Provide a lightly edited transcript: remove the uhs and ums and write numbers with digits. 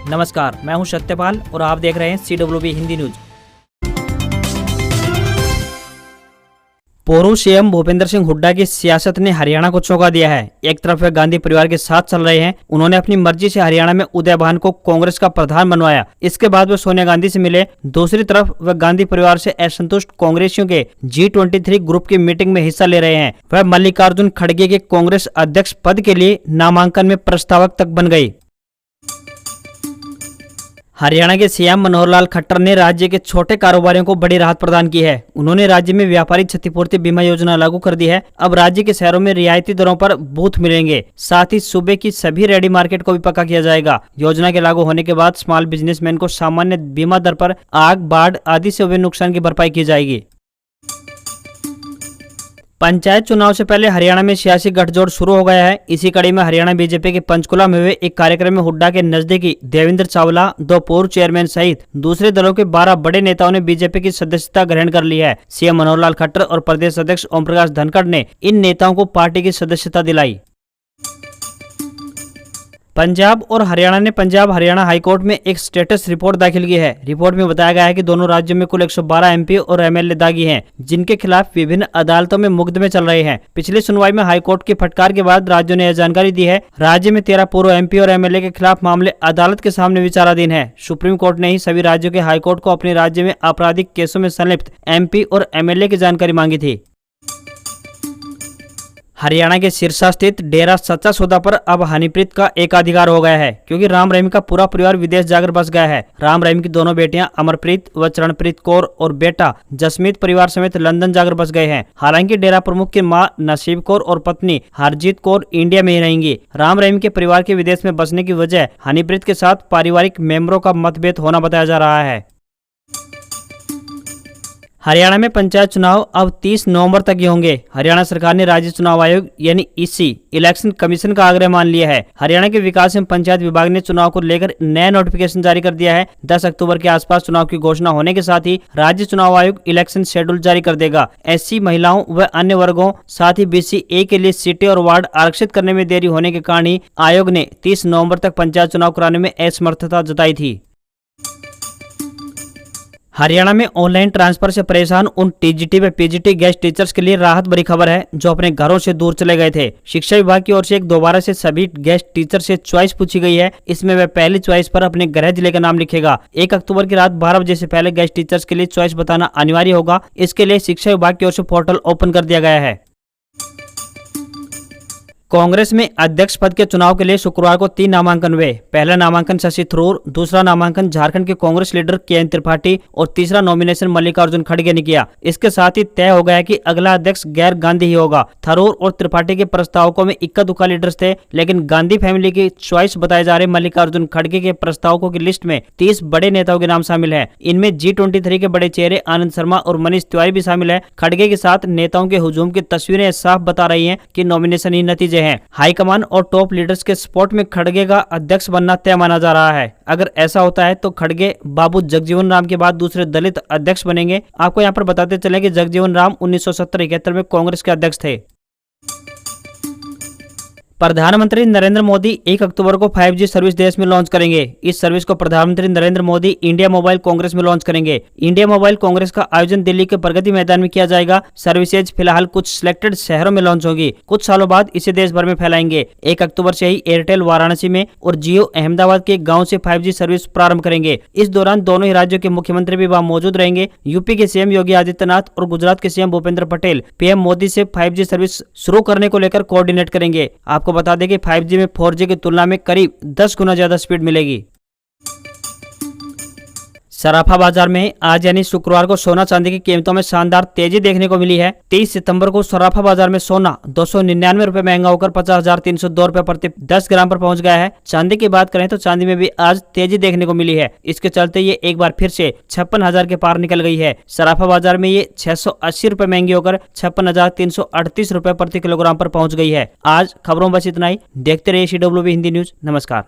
नमस्कार, मैं हूं सत्यपाल और आप देख रहे हैं CWB हिंदी न्यूज। पूर्व सीएम भूपेंद्र सिंह हुड्डा की सियासत ने हरियाणा को चौंका दिया है। एक तरफ वे गांधी परिवार के साथ चल रहे हैं, उन्होंने अपनी मर्जी से हरियाणा में उदय भान को कांग्रेस का प्रधान बनवाया। इसके बाद वे सोनिया गांधी से मिले। दूसरी तरफ वे गांधी परिवार से असंतुष्ट कांग्रेसियों के G23 ग्रुप की मीटिंग में हिस्सा ले रहे हैं। वह मल्लिकार्जुन खड़गे के कांग्रेस अध्यक्ष पद के लिए नामांकन में प्रस्तावक तक बन गई। हरियाणा के सीएम मनोहर लाल खट्टर ने राज्य के छोटे कारोबारियों को बड़ी राहत प्रदान की है। उन्होंने राज्य में व्यापारी क्षतिपूर्ति बीमा योजना लागू कर दी है। अब राज्य के शहरों में रियायती दरों पर बूथ मिलेंगे। साथ ही सूबे की सभी रेडी मार्केट को भी पक्का किया जाएगा। योजना के लागू होने के बाद स्मॉल बिजनेसमैन को सामान्य बीमा दर पर आग, बाढ़ आदि से हुए नुकसान की भरपाई की जाएगी। पंचायत चुनाव से पहले हरियाणा में सियासी गठजोड़ शुरू हो गया है। इसी कड़ी में हरियाणा बीजेपी के पंचकुला में हुए एक कार्यक्रम में हुड्डा के नजदीकी देवेंद्र चावला, 2 पूर्व चेयरमैन सहित दूसरे दलों के 12 बड़े नेताओं ने बीजेपी की सदस्यता ग्रहण कर ली है। सीएम मनोहर लाल खट्टर और प्रदेश अध्यक्ष ओम प्रकाश धनखड़ ने इन नेताओं को पार्टी की सदस्यता दिलाई। पंजाब और हरियाणा ने पंजाब हरियाणा हाईकोर्ट में एक स्टेटस रिपोर्ट दाखिल की है। रिपोर्ट में बताया गया है कि दोनों राज्यों में कुल 112 MP और MLA दागी हैं, जिनके खिलाफ विभिन्न अदालतों में मुकदमे चल रहे हैं। पिछली सुनवाई में हाईकोर्ट की फटकार के बाद राज्यों ने यह जानकारी दी है। राज्य में 13 पूर्व MP और MLA के खिलाफ मामले अदालत के सामने विचाराधीन है। सुप्रीम कोर्ट ने ही सभी राज्यों के हाईकोर्ट को अपने राज्य में आपराधिक केसों में संलिप्त MP और MLA की जानकारी मांगी थी। हरियाणा के सिरसा स्थित डेरा सच्चा सौदा पर अब हनीप्रीत का एकाधिकार हो गया है, क्योंकि राम रहीम का पूरा परिवार विदेश जाकर बस गया है। राम रहीम की दोनों बेटियां अमरप्रीत व चरणप्रीत कौर और बेटा जसमीत परिवार समेत लंदन जाकर बस गए हैं। हालांकि डेरा प्रमुख की मां नसीब कौर और पत्नी हरजीत कौर इंडिया में ही रहेंगी। राम रहीम के परिवार के विदेश में बसने की वजह हनीप्रीत के साथ पारिवारिक मेंबरों का मतभेद होना बताया जा रहा है। हरियाणा में पंचायत चुनाव अब 30 नवंबर तक ही होंगे। हरियाणा सरकार ने राज्य चुनाव आयोग यानी EC इलेक्शन कमीशन का आग्रह मान लिया है। हरियाणा के विकास एवं पंचायत विभाग ने चुनाव को लेकर नया नोटिफिकेशन जारी कर दिया है। 10 अक्टूबर के आसपास चुनाव की घोषणा होने के साथ ही राज्य चुनाव आयोग इलेक्शन शेड्यूल जारी कर देगा। SC महिलाओं व अन्य वर्गों साथ ही BC-A के लिए सीटें और वार्ड आरक्षित करने में देरी होने के कारण ही आयोग ने 30 नवम्बर तक पंचायत चुनाव कराने में असमर्थता जताई थी। हरियाणा में ऑनलाइन ट्रांसफर से परेशान उन TGT व PGT गेस्ट टीचर्स के लिए राहत भरी खबर है, जो अपने घरों से दूर चले गए थे। शिक्षा विभाग की ओर से दोबारा से सभी गेस्ट टीचर से चॉइस पूछी गई है। इसमें वह पहली चॉइस पर अपने गृह जिले का नाम लिखेगा। 1 अक्टूबर की रात 12 बजे से पहले गेस्ट टीचर्स के लिए चॉइस बताना अनिवार्य होगा। इसके लिए शिक्षा विभाग की ओर से पोर्टल ओपन कर दिया गया है। कांग्रेस में अध्यक्ष पद के चुनाव के लिए शुक्रवार को 3 नामांकन हुए। पहला नामांकन शशि थरूर, दूसरा नामांकन झारखंड के कांग्रेस लीडर KN त्रिपाठी और तीसरा नॉमिनेशन मल्लिकार्जुन खड़गे ने किया। इसके साथ ही तय हो गया कि अगला अध्यक्ष गैर गांधी ही होगा। थरूर और त्रिपाठी के प्रस्तावकों में इक्का दुक्का लीडर्स थे, लेकिन गांधी फैमिली की चॉइस बताए जा रहे मल्लिकार्जुन खड़गे के प्रस्तावकों की लिस्ट में 30 बड़े नेताओं के नाम शामिल है। इनमें G23 के बड़े चेहरे आनंद शर्मा और मनीष तिवारी भी शामिल है। खड़गे के साथ नेताओं के हुजूम की तस्वीरें साफ बता रही है कि नॉमिनेशन ही नतीजे हैं। हाईकमान और टॉप लीडर्स के सपोर्ट में खड़गे का अध्यक्ष बनना तय माना जा रहा है। अगर ऐसा होता है तो खड़गे बाबू जगजीवन राम के बाद दूसरे दलित अध्यक्ष बनेंगे। आपको यहाँ पर बताते चलें कि जगजीवन राम 1970-71 में कांग्रेस के अध्यक्ष थे। प्रधानमंत्री नरेंद्र मोदी 1 अक्टूबर को 5G सर्विस देश में लॉन्च करेंगे। इस सर्विस को प्रधानमंत्री नरेंद्र मोदी इंडिया मोबाइल कांग्रेस में लॉन्च करेंगे। इंडिया मोबाइल कांग्रेस का आयोजन दिल्ली के प्रगति मैदान में किया जाएगा। सर्विसेज फिलहाल कुछ सिलेक्टेड शहरों में लॉन्च होगी। कुछ सालों बाद इसे देश भर में फैलाएंगे। 1 अक्टूबर से ही एयरटेल वाराणसी में और जियो अहमदाबाद के गाँव से 5G सर्विस प्रारंभ करेंगे। इस दौरान दोनों ही राज्यों के मुख्यमंत्री भी वहाँ मौजूद रहेंगे। यूपी के CM योगी आदित्यनाथ और गुजरात के CM भूपेंद्र पटेल PM मोदी से 5G सर्विस शुरू करने को लेकर कोऑर्डिनेट करेंगे। आपको बता दें कि 5G में 4G की तुलना में करीब 10 गुना ज्यादा स्पीड मिलेगी। सराफा बाजार में आज यानी शुक्रवार को सोना चांदी की कीमतों में शानदार तेजी देखने को मिली है। 23 सितंबर को सराफा बाजार में सोना 299 रुपए महंगा होकर 50,302 रुपए प्रति 10 ग्राम पर पहुंच गया है। चांदी की बात करें तो चांदी में भी आज तेजी देखने को मिली है। इसके चलते ये एक बार फिर से 56,000 के पार निकल गई है। सराफा बाजार में ये 680 रुपए महंगी होकर 56,338 रुपए प्रति किलोग्राम पर पहुंच गई है। आज खबरों बस इतना ही। देखते रहिए CWB हिंदी न्यूज। नमस्कार।